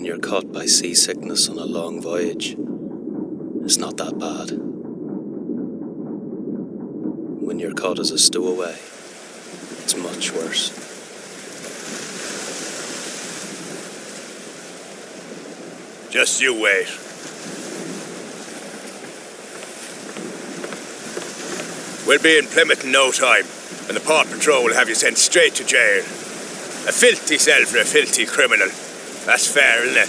When you're caught by seasickness on a long voyage, it's not that bad. When you're caught as a stowaway, it's much worse. Just you wait. We'll be in Plymouth in no time, and the Port Patrol will have you sent straight to jail. A filthy cell for a filthy criminal. That's fair, isn't it?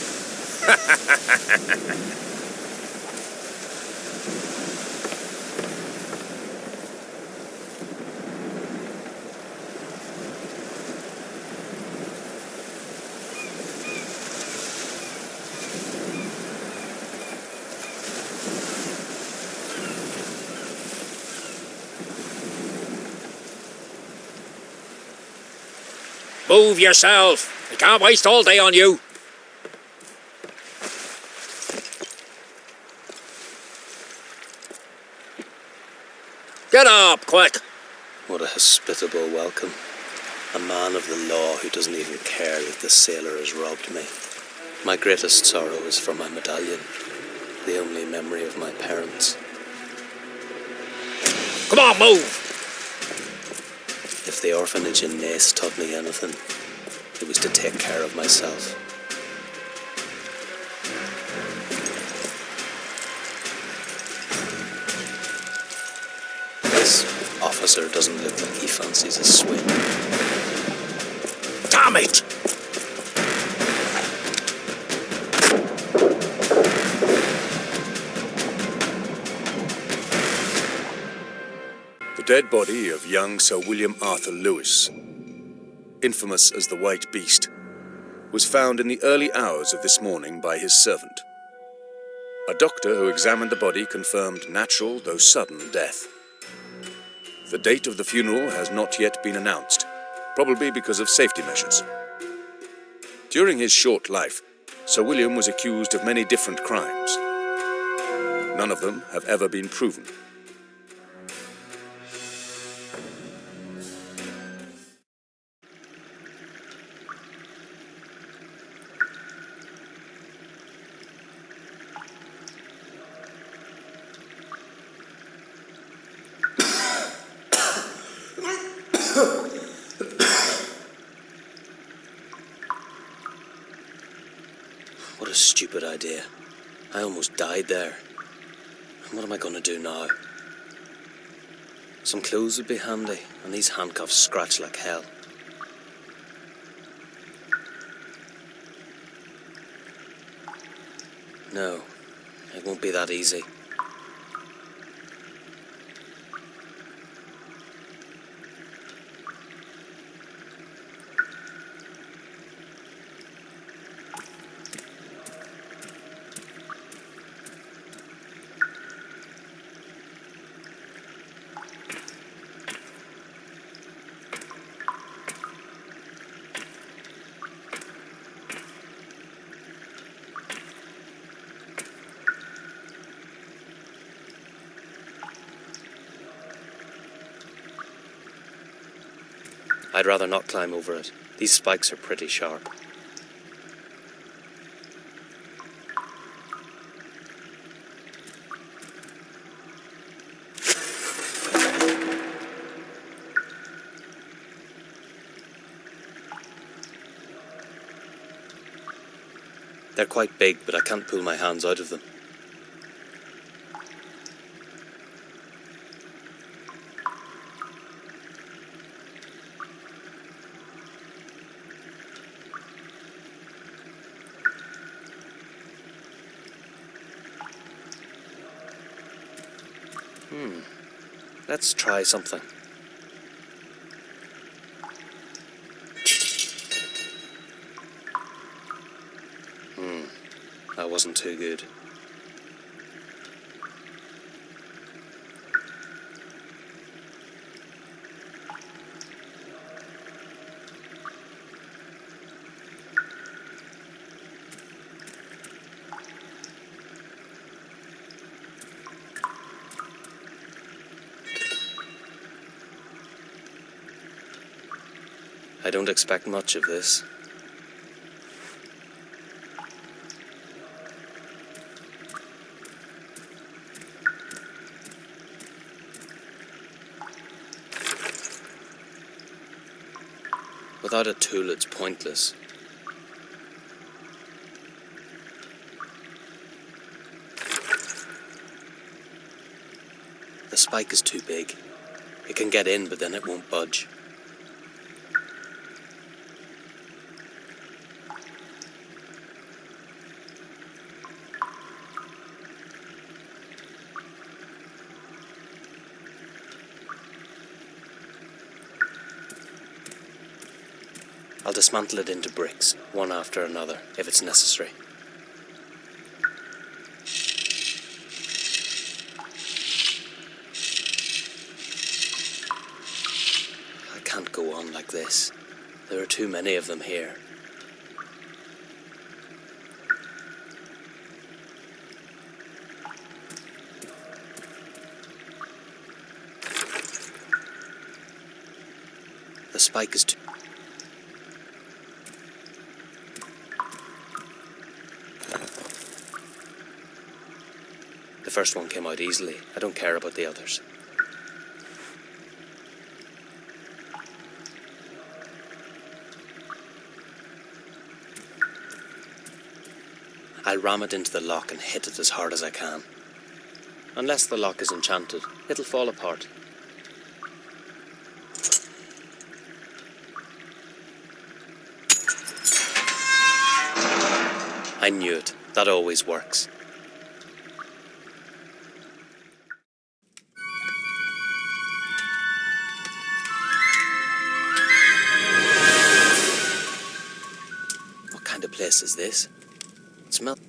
Move yourself. We can't waste all day on you. Get up, quick. What a hospitable welcome. A man of the law who doesn't even care that the sailor has robbed me. My greatest sorrow is for my medallion, the only memory of my parents. Come on, move. If the orphanage in Naas taught me anything, it was to take care of myself. This officer doesn't look like he fancies a swim. Damn it! The dead body of young Sir William Arthur Lewis, infamous as the White Beast, was found in the early hours of this morning by his servant. A doctor who examined the body confirmed natural, though sudden, death. The date of the funeral has not yet been announced, probably because of safety measures. During his short life, Sir William was accused of many different crimes. None of them have ever been proven. What a stupid idea. I almost died there. What am I going to do now? Some clothes would be handy, and these handcuffs scratch like hell. No, it won't be that easy. I'd rather not climb over it. These spikes are pretty sharp. They're quite big, but I can't pull my hands out of them. Let's try something. That wasn't too good. I don't expect much of this. Without a tool, it's pointless. The spike is too big. It can get in, but then it won't budge. I'll dismantle it into bricks, one after another, if it's necessary. I can't go on like this. There are too many of them here. The spike is too... The first one came out easily. I don't care about the others. I'll ram it into the lock and hit it as hard as I can. Unless the lock is enchanted, it'll fall apart. I knew it. That always works. What kind of place is this? It smells...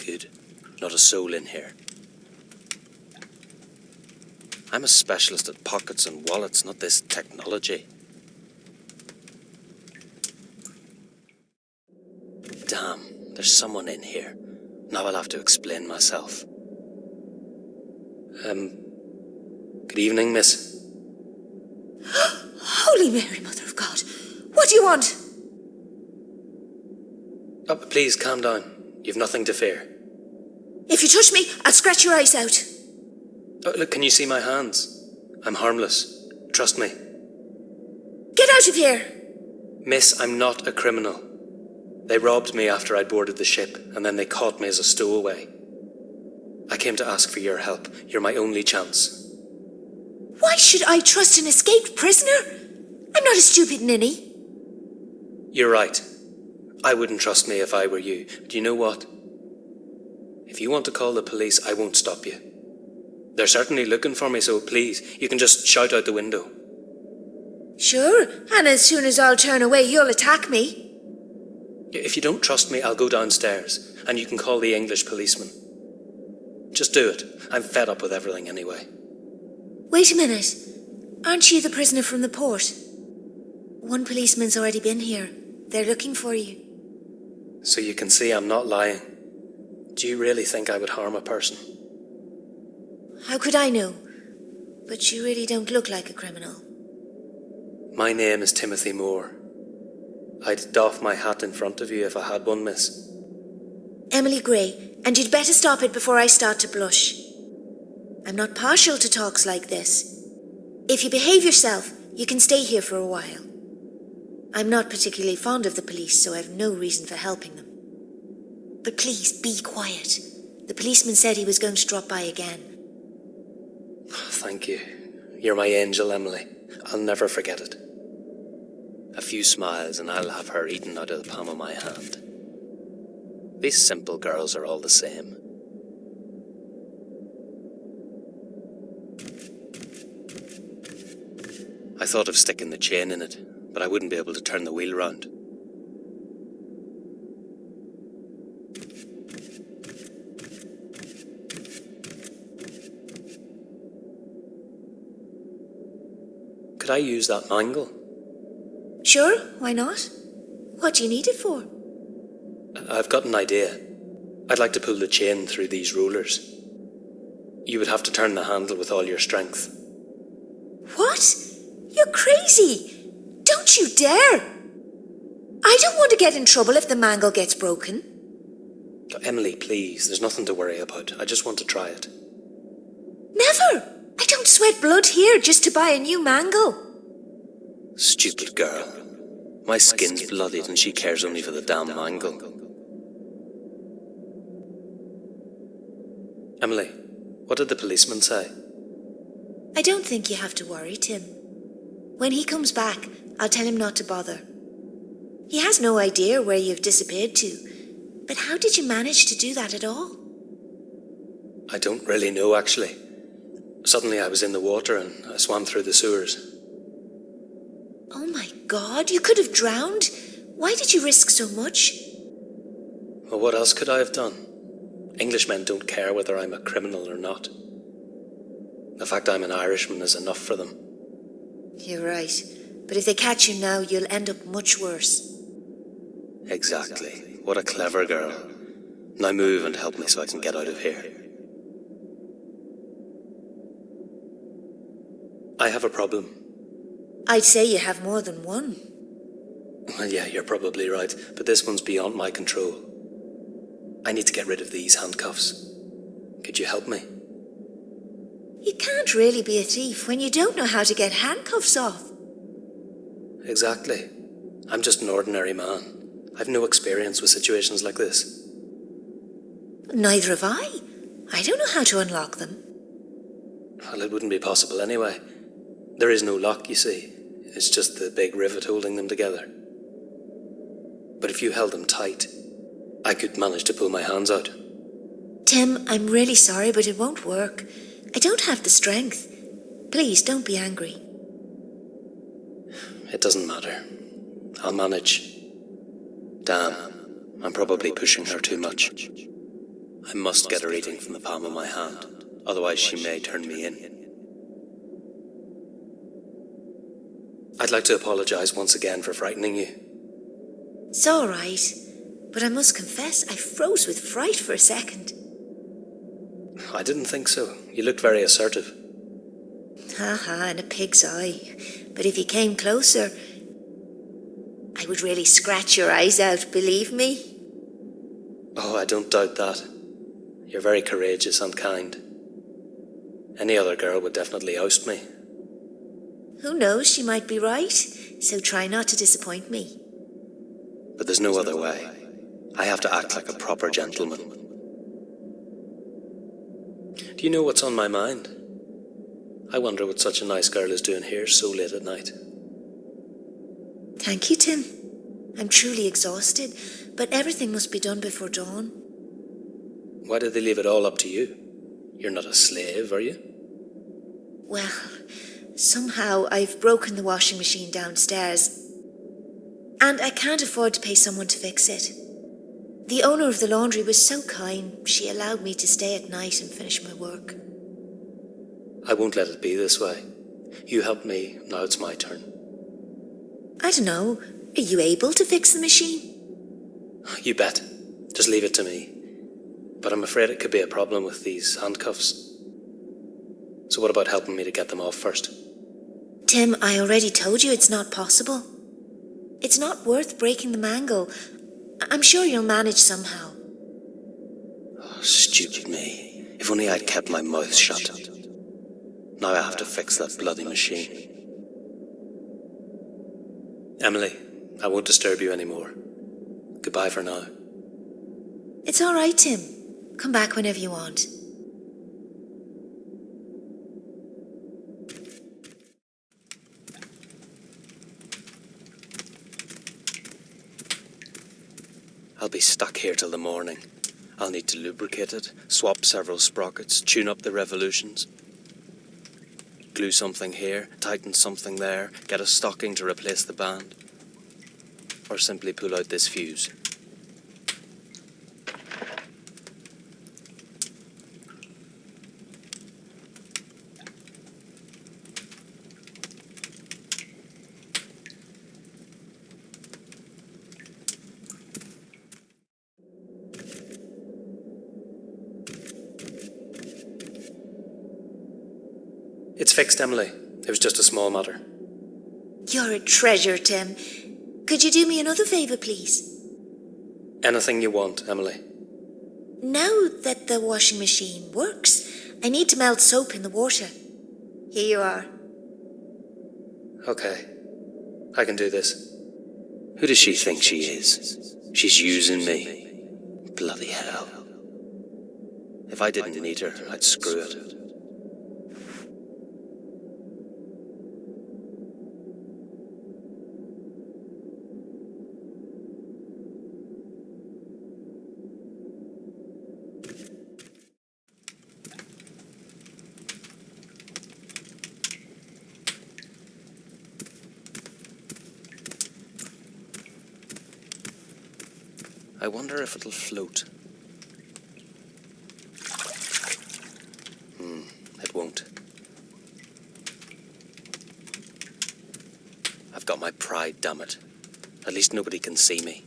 Good. Not a soul in here. I'm a specialist at pockets and wallets, not this technology. Damn, there's someone in here. Now I'll have to explain myself. Good evening, miss. Holy Mary, Mother of God. What do you want? Oh, please, calm down. You've nothing to fear. If you touch me, I'll scratch your eyes out. Oh, look, can you see my hands? I'm harmless. Trust me. Get out of here. Miss, I'm not a criminal. They robbed me after I'd boarded the ship, and then they caught me as a stowaway. I came to ask for your help. You're my only chance. Why should I trust an escaped prisoner? I'm not a stupid ninny. You're right. I wouldn't trust me if I were you. Do you know what? If you want to call the police, I won't stop you. They're certainly looking for me, so please, you can just shout out the window. Sure, and as soon as I'll turn away, you'll attack me. If you don't trust me, I'll go downstairs, and you can call the English policeman. Just do it. I'm fed up with everything anyway. Wait a minute. Aren't you the prisoner from the port? One policeman's already been here. They're looking for you. So you can see I'm not lying. Do you really think I would harm a person? How could I know? But you really don't look like a criminal. My name is Timothy Moor. I'd doff my hat in front of you if I had one, miss. Emily Gray, and you'd better stop it before I start to blush. I'm not partial to talks like this. If you behave yourself, you can stay here for a while. I'm not particularly fond of the police, so I've no reason for helping them. But please, be quiet. The policeman said he was going to drop by again. Thank you. You're my angel, Emily. I'll never forget it. A few smiles and I'll have her eaten out of the palm of my hand. These simple girls are all the same. I thought of sticking the chain in it, but I wouldn't be able to turn the wheel round. Could I use that angle? Sure, why not? What do you need it for? I've got an idea. I'd like to pull the chain through these rollers. You would have to turn the handle with all your strength. What? You're crazy! Don't you dare! I don't want to get in trouble if the mangle gets broken. Emily, please, there's nothing to worry about. I just want to try it. Never! I don't sweat blood here just to buy a new mangle. Stupid girl. My skin's bloodied and she cares only for the damn mangle. Emily, what did the policeman say? I don't think you have to worry, Tim. When he comes back, I'll tell him not to bother. He has no idea where you've disappeared to, but how did you manage to do that at all? I don't really know, actually. Suddenly I was in the water and I swam through the sewers. Oh my God, you could have drowned. Why did you risk so much? Well, what else could I have done? Englishmen don't care whether I'm a criminal or not. The fact I'm an Irishman is enough for them. You're right, but if they catch you now, you'll end up much worse. Exactly. What a clever girl. Now move and help me so I can get out of here. I have a problem. I'd say you have more than one. Well, yeah, you're probably right, but this one's beyond my control. I need to get rid of these handcuffs. Could you help me? You can't really be a thief when you don't know how to get handcuffs off. Exactly. I'm just an ordinary man. I've no experience with situations like this. Neither have I. I don't know how to unlock them. Well, it wouldn't be possible anyway. There is no lock, you see. It's just the big rivet holding them together. But if you held them tight, I could manage to pull my hands out. Tim, I'm really sorry, but it won't work. I don't have the strength. Please, don't be angry. It doesn't matter. I'll manage. Damn, I'm probably pushing her too much. I must get her eating from the palm of my hand, otherwise she may turn me in. I'd like to apologise once again for frightening you. It's all right, but I must confess I froze with fright for a second. I didn't think so. You looked very assertive. Ha, in a pig's eye. But if you came closer, I would really scratch your eyes out, believe me. Oh, I don't doubt that. You're very courageous and kind. Any other girl would definitely oust me. Who knows, she might be right, so try not to disappoint me. But there's no other way. I have to act like a proper gentleman. Do you know what's on my mind? I wonder what such a nice girl is doing here so late at night. Thank you, Tim. I'm truly exhausted, but everything must be done before dawn. Why did they leave it all up to you? You're not a slave, are you? Well, somehow I've broken the washing machine downstairs, and I can't afford to pay someone to fix it. The owner of the laundry was so kind, she allowed me to stay at night and finish my work. I won't let it be this way. You helped me, now it's my turn. I don't know, are you able to fix the machine? You bet. Just leave it to me. But I'm afraid it could be a problem with these handcuffs. So what about helping me to get them off first? Tim, I already told you it's not possible. It's not worth breaking the mangle. I'm sure you'll manage somehow. Oh, stupid me. If only I'd kept my mouth shut. Now I have to fix that bloody machine. Emily, I won't disturb you anymore. Goodbye for now. It's all right, Tim. Come back whenever you want. I'll be stuck here till the morning. I'll need to lubricate it, swap several sprockets, tune up the revolutions. Glue something here, tighten something there, get a stocking to replace the band. Or simply pull out this fuse. It's fixed, Emily. It was just a small matter. You're a treasure, Tim. Could you do me another favour, please? Anything you want, Emily. Now that the washing machine works, I need to melt soap in the water. Here you are. Okay. I can do this. Who does she think she is? She's using me. Bloody hell. If I didn't need her, I'd screw it. I wonder if it'll float. It won't. I've got my pride, damn it. At least nobody can see me.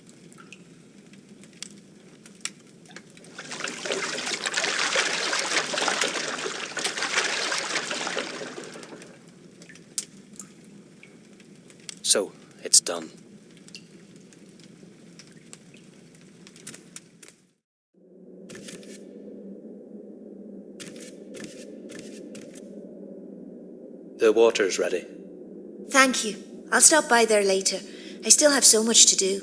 So, it's done. The water's ready. Thank you. I'll stop by there later. I still have so much to do.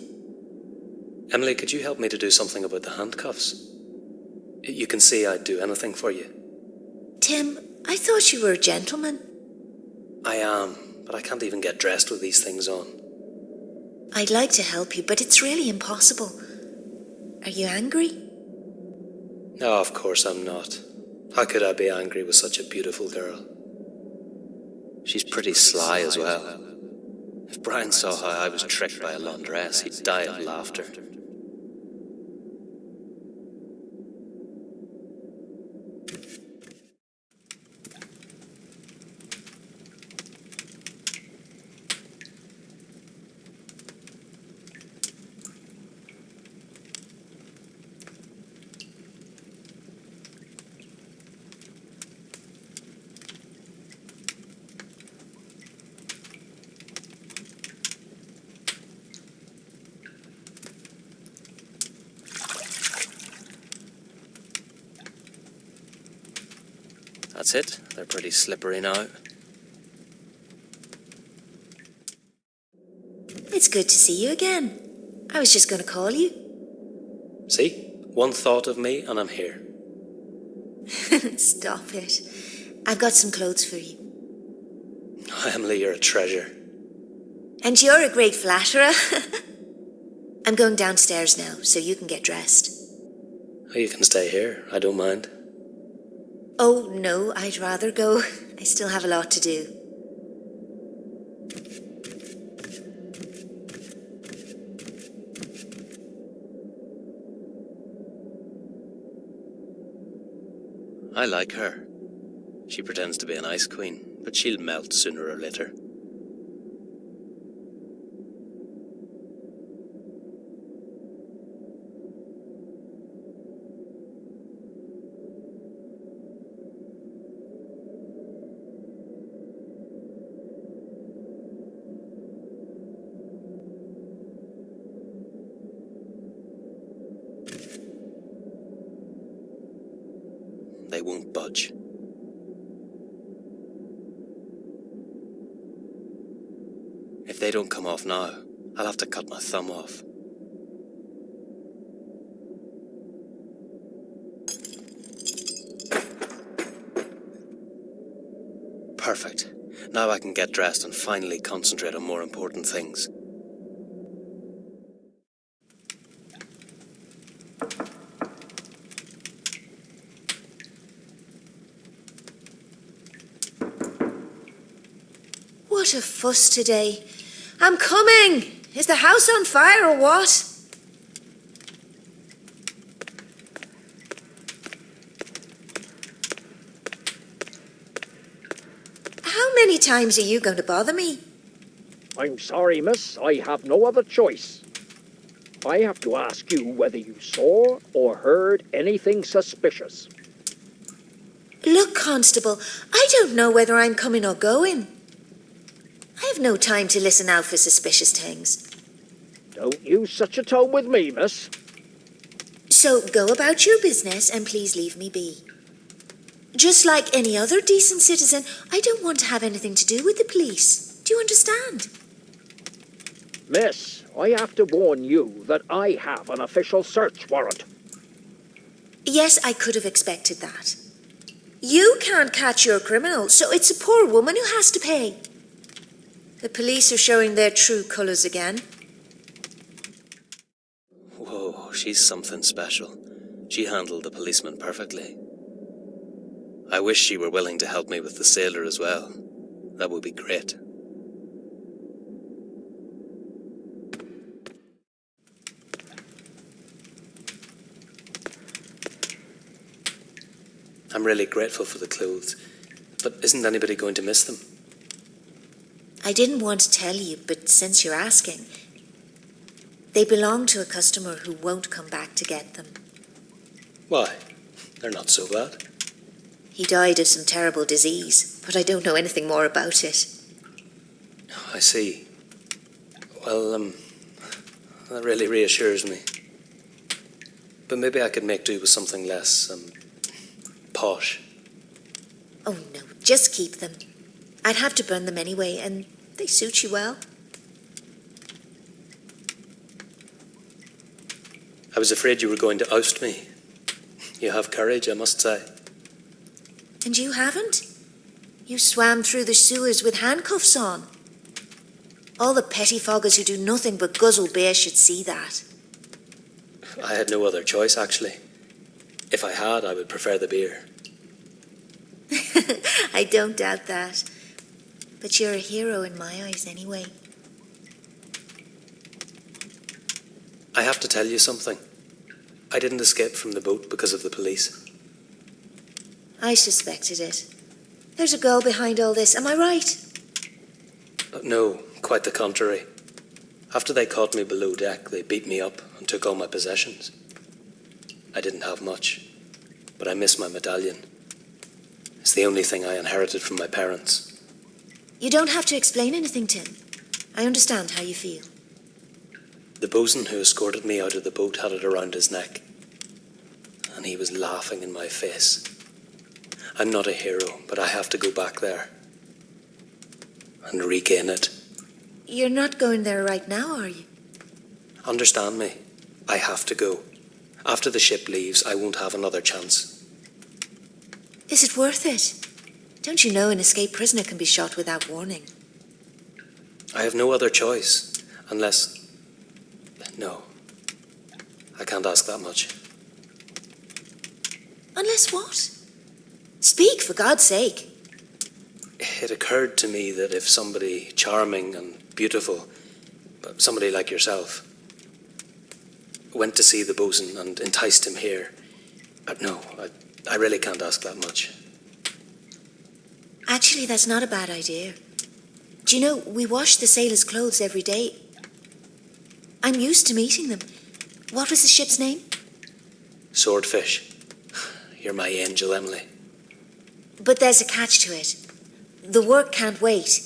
Emily, could you help me to do something about the handcuffs? You can see I'd do anything for you. Tim, I thought you were a gentleman. I am, but I can't even get dressed with these things on. I'd like to help you, but it's really impossible. Are you angry? No, of course I'm not. How could I be angry with such a beautiful girl? She's pretty sly as well. If Brian saw how I was tricked by a laundress, he'd die of laughter. That's it. They're pretty slippery now. It's good to see you again. I was just going to call you. See? One thought of me and I'm here. Stop it. I've got some clothes for you. Oh, Emily, you're a treasure. And you're a great flatterer. I'm going downstairs now, so you can get dressed. Oh, you can stay here. I don't mind. Oh, no, I'd rather go. I still have a lot to do. I like her. She pretends to be an ice queen, but she'll melt sooner or later. They won't budge. If they don't come off now, I'll have to cut my thumb off. Perfect. Now I can get dressed and finally concentrate on more important things. What a fuss today. I'm coming! Is the house on fire or what? How many times are you going to bother me? I'm sorry, miss. I have no other choice. I have to ask you whether you saw or heard anything suspicious. Look, Constable, I don't know whether I'm coming or going. I have no time to listen out for suspicious things. Don't use such a tone with me, miss. So go about your business and please leave me be. Just like any other decent citizen, I don't want to have anything to do with the police. Do you understand? Miss, I have to warn you that I have an official search warrant. Yes, I could have expected that. You can't catch your criminal, so it's a poor woman who has to pay. The police are showing their true colours again. Whoa, she's something special. She handled the policeman perfectly. I wish she were willing to help me with the sailor as well. That would be great. I'm really grateful for the clothes, but isn't anybody going to miss them? I didn't want to tell you, but since you're asking, they belong to a customer who won't come back to get them. Why? They're not so bad. He died of some terrible disease, but I don't know anything more about it. I see. Well, that really reassures me. But maybe I could make do with something less, posh. Oh no, just keep them. I'd have to burn them anyway, and they suit you well. I was afraid you were going to oust me. You have courage, I must say. And you haven't? You swam through the sewers with handcuffs on. All the pettifoggers who do nothing but guzzle beer should see that. I had no other choice, actually. If I had, I would prefer the beer. I don't doubt that. But you're a hero in my eyes anyway. I have to tell you something. I didn't escape from the boat because of the police. I suspected it. There's a girl behind all this, am I right? No, quite the contrary. After they caught me below deck, they beat me up and took all my possessions. I didn't have much, but I miss my medallion. It's the only thing I inherited from my parents. You don't have to explain anything, Tim. I understand how you feel. The bosun who escorted me out of the boat had it around his neck, and he was laughing in my face. I'm not a hero, but I have to go back there and regain it. You're not going there right now, are you? Understand me. I have to go. After the ship leaves, I won't have another chance. Is it worth it? Don't you know an escaped prisoner can be shot without warning? I have no other choice, unless... No. I can't ask that much. Unless what? Speak, for God's sake. It occurred to me that if somebody charming and beautiful, somebody like yourself, went to see the bosun and enticed him here, no, I really can't ask that much. Actually, that's not a bad idea. Do you know, we wash the sailors' clothes every day. I'm used to meeting them. What was the ship's name? Swordfish. You're my angel, Emily. But there's a catch to it. The work can't wait.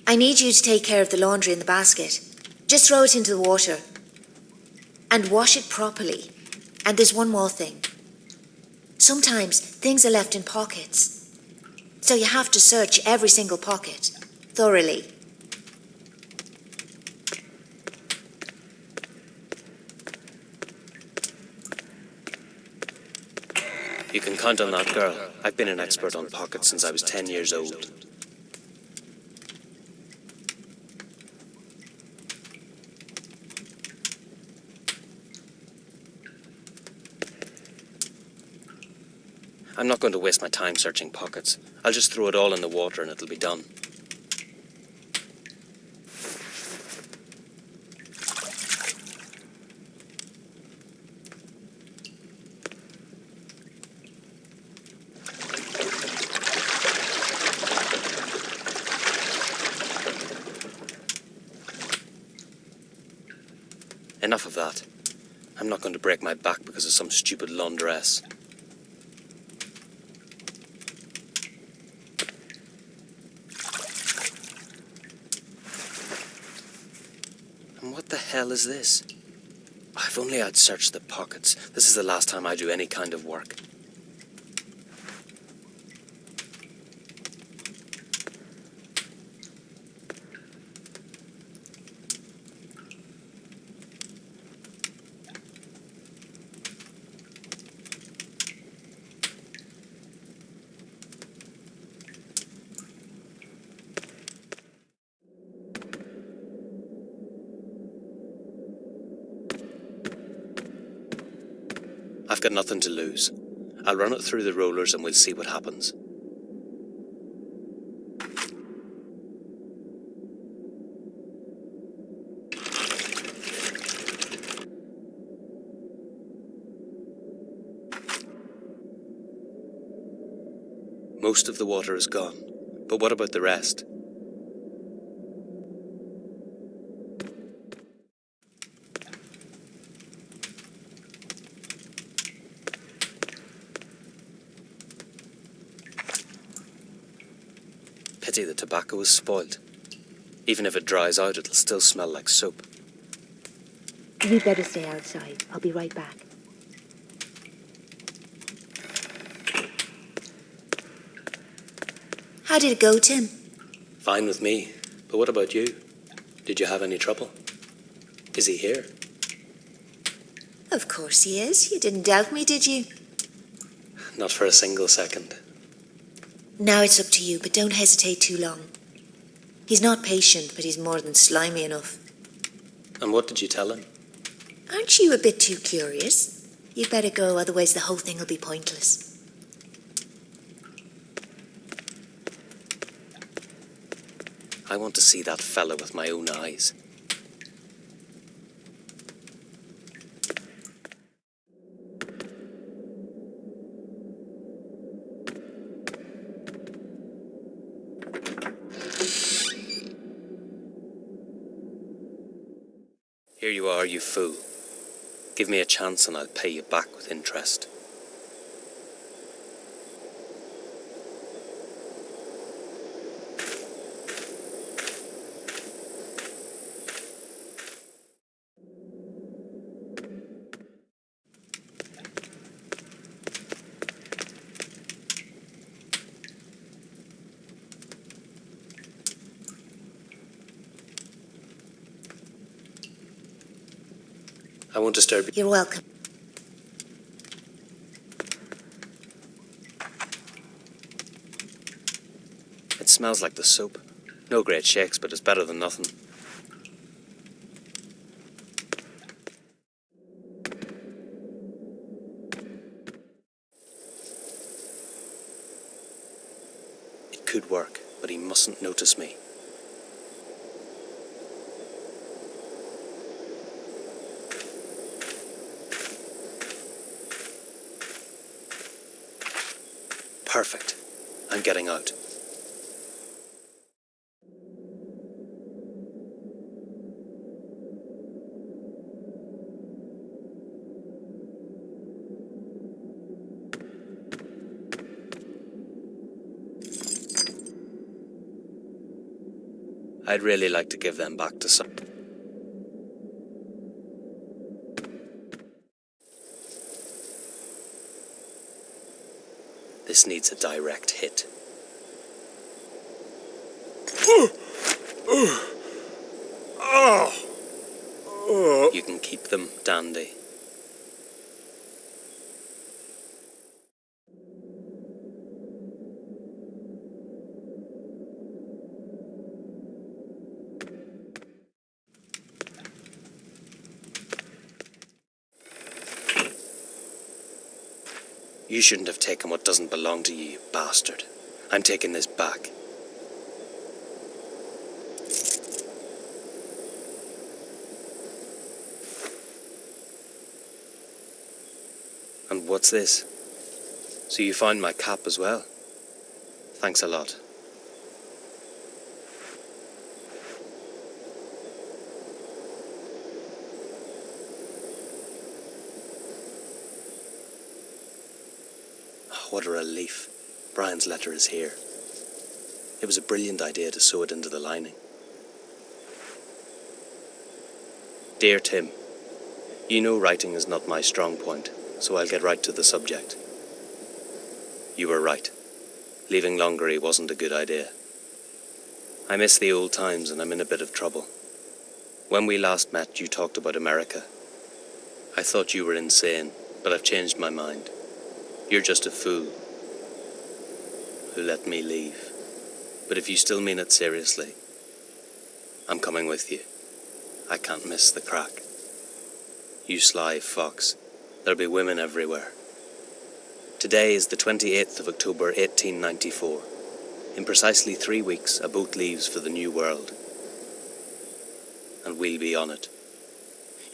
I need you to take care of the laundry in the basket. Just throw it into the water. And wash it properly. And there's one more thing. Sometimes things are left in pockets. So you have to search every single pocket, thoroughly. You can count on that, girl. I've been an expert on pockets since I was 10 years old. I'm not going to waste my time searching pockets. I'll just throw it all in the water and it'll be done. Enough of that. I'm not going to break my back because of some stupid laundress. What the hell is this? If only I'd searched the pockets. This is the last time I do any kind of work. I've got nothing to lose. I'll run it through the rollers and we'll see what happens. Most of the water is gone, but what about the rest? Pity the tobacco is spoiled. Even if it dries out, it'll still smell like soap. You'd better stay outside. I'll be right back. How did it go, Tim? Fine with me, but what about you? Did you have any trouble? Is he here? Of course he is. You didn't doubt me, did you? Not for a single second. Now it's up to you, but don't hesitate too long. He's not patient, but he's more than slimy enough. And what did you tell him? Aren't you a bit too curious? You'd better go, otherwise the whole thing will be pointless. I want to see that fella with my own eyes. Here you are, you fool. Give me a chance and I'll pay you back with interest. I won't disturb you. You're welcome. It smells like the soap. No great shakes, but it's better than nothing. It could work, but he mustn't notice me. Perfect. I'm getting out. I'd really like to give them back to some. This needs a direct hit. You can keep them, Dandy. You shouldn't have taken what doesn't belong to you, you bastard. I'm taking this back. And what's this? So you found my cap as well? Thanks a lot. What a relief. Brian's letter is here. It was a brilliant idea to sew it into the lining. Dear Tim, you know writing is not my strong point, so I'll get right to the subject. You were right. Leaving Longery wasn't a good idea. I miss the old times and I'm in a bit of trouble. When we last met, you talked about America. I thought you were insane, but I've changed my mind. You're just a fool who let me leave. But if you still mean it seriously, I'm coming with you. I can't miss the crack. You sly fox. There'll be women everywhere. Today is the 28th of October 1894. In precisely 3 weeks, a boat leaves for the New World. And we'll be on it.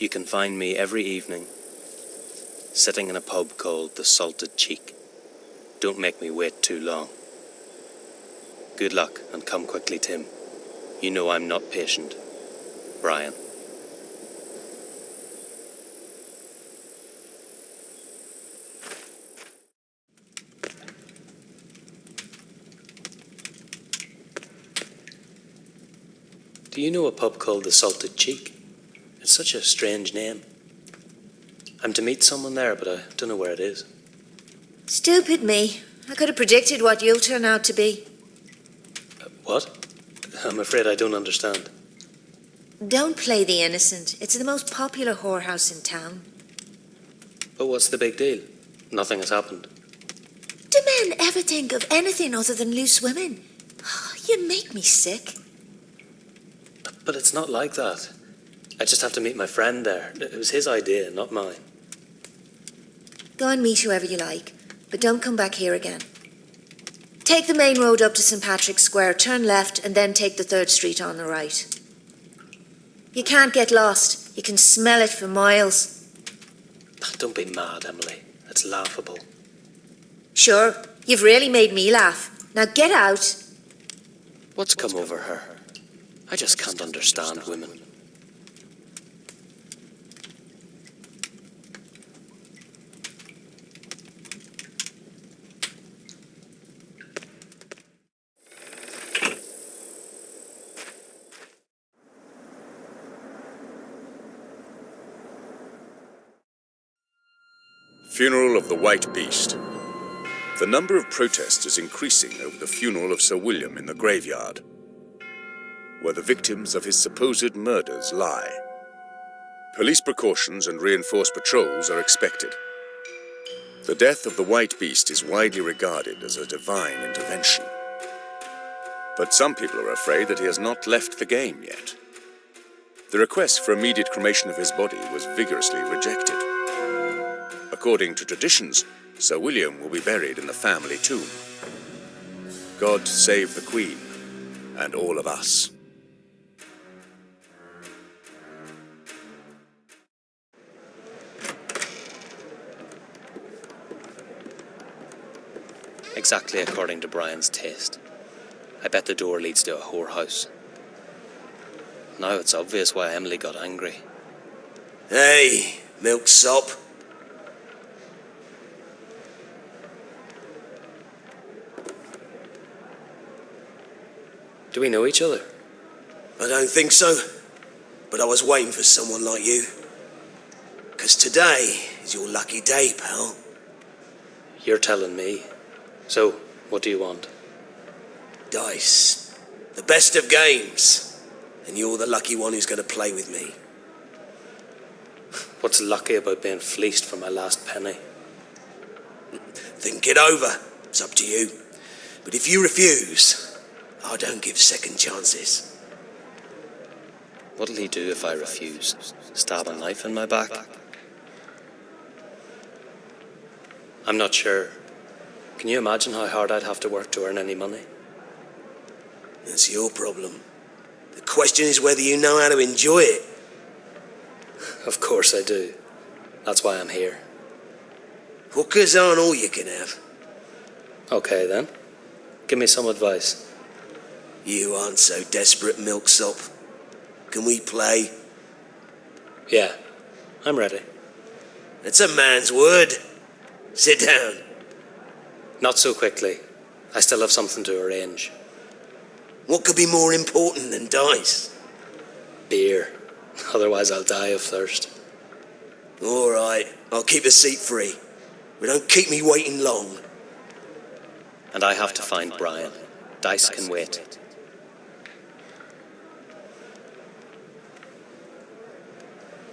You can find me every evening, sitting in a pub called the Salted Cheek. Don't make me wait too long. Good luck, and come quickly, Tim. You know I'm not patient. Brian. Do you know a pub called the Salted Cheek? It's such a strange name. I'm to meet someone there, but I don't know where it is. Stupid me. I could have predicted what you'll turn out to be. What? I'm afraid I don't understand. Don't play the innocent. It's the most popular whorehouse in town. But what's the big deal? Nothing has happened. Do men ever think of anything other than loose women? You make me sick. But it's not like that. I just have to meet my friend there. It was his idea, not mine. Go and meet whoever you like, but don't come back here again. Take the main road up to St. Patrick's Square, turn left, and then take the 3rd Street on the right. You can't get lost. You can smell it for miles. Don't be mad, Emily. It's laughable. Sure, you've really made me laugh. Now get out. What's come over her? I just can't understand women. Funeral of the White Beast. The number of protests is increasing over the funeral of Sir William in the graveyard, where the victims of his supposed murders lie. Police precautions and reinforced patrols are expected. The death of the White Beast is widely regarded as a divine intervention. But some people are afraid that he has not left the game yet. The request for immediate cremation of his body was vigorously rejected. According to traditions, Sir William will be buried in the family tomb. God save the Queen and all of us. Exactly according to Brian's taste. I bet the door leads to a whorehouse. Now it's obvious why Emily got angry. Hey, milksop. Do we know each other? I don't think so, but I was waiting for someone like you. 'Cause today is your lucky day, pal. You're telling me. So, what do you want? Dice. The best of games. And you're the lucky one who's going to play with me. What's lucky about being fleeced for my last penny? Think it over. It's up to you. But if you refuse, I don't give second chances. What'll he do if I refuse? Stab a knife in my back? I'm not sure. Can you imagine how hard I'd have to work to earn any money? That's your problem. The question is whether you know how to enjoy it. Of course I do. That's why I'm here. Hookers aren't all you can have. Okay then. Give me some advice. You aren't so desperate, milksop. Can we play? Yeah, I'm ready. It's a man's word. Sit down. Not so quickly. I still have something to arrange. What could be more important than dice? Beer. Otherwise I'll die of thirst. All right, I'll keep the seat free. But don't keep me waiting long. And I have to find Brian. Dice can wait.